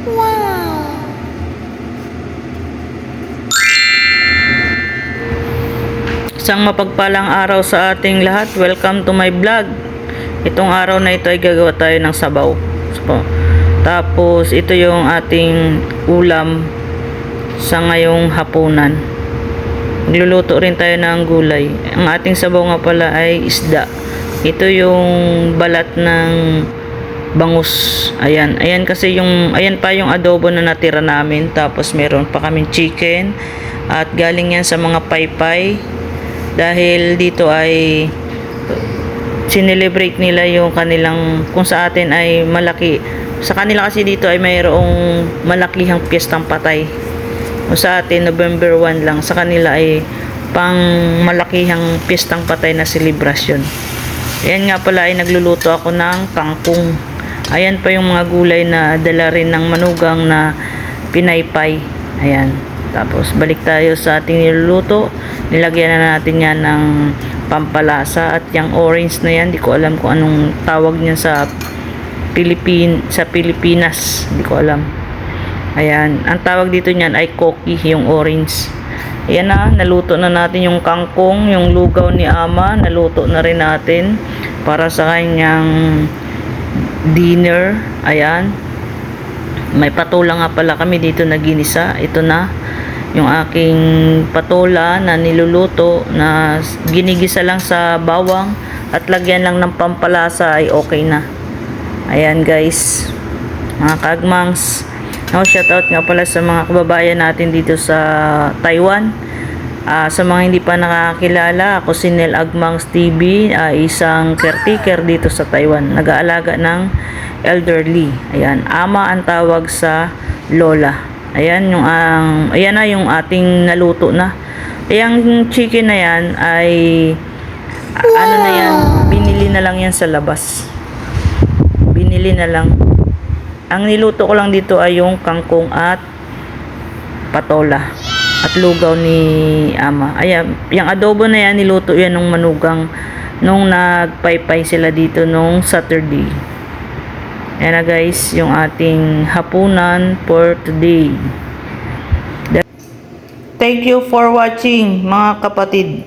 Wow! Isang mapagpalang araw sa ating lahat. Welcome to my vlog. Itong araw na ito ay gagawa tayo ng sabaw. Tapos ito yung ating ulam sa ngayong hapunan. Magluluto rin tayo ng gulay. Ang ating sabaw nga pala ay isda. Ito yung balat ng bangus. Ayan kasi ayan pa yung adobo na natira namin. Tapos meron pa kaming chicken at galing yan sa mga paypay. Dahil dito ay sinelebrate nila yung kanilang, kung sa atin ay malaki, sa kanila kasi dito ay mayroong malakihang piyestang patay. Kung sa atin November 1 lang, sa kanila ay pang malakihang piyestang patay na selebrasyon. Ayan nga pala ay nagluluto ako ng kangkong. Ayan pa yung mga gulay na dala rin ng manugang na pinaypay. Ayan. Tapos balik tayo sa ating niluluto. Nilagyan na natin yan ng pampalasa at yung orange na yan, di ko alam kung anong tawag niyan sa Pilipinas. Di ko alam. Ayan, ang tawag dito niyan ay koki, yung orange. Ayan na, naluto na natin yung kangkong, yung lugaw ni Ama, naluto na rin natin para sa kanyang dinner. Ayan. May patola nga pala kami dito na ginisa. Ito na yung aking patola na niluluto, na ginigisa lang sa bawang at lagyan lang ng pampalasa ay okay na. Ayan guys, mga kaagmangs. Now shoutout nga pala sa mga kababayan natin dito sa Taiwan. Sa mga hindi pa nakakilala, ako si Nel Agmangs TV, isang caretaker dito sa Taiwan. Nag-aalaga ng elderly. Ayan, ama ang tawag sa lola. Ayan ayan na yung ating naluto na. Yung chicken na yan ay ano na yan, binili na lang yan sa labas. Binili na lang. Ang niluto ko lang dito ay yung kangkong at patola at lugaw ni Ama. Ayan, yung adobo na yan, niluto yan nung manugang nung nagpaypay sila dito nung Saturday. Ayan na guys, yung ating hapunan for today. Thank you for watching mga kapatid.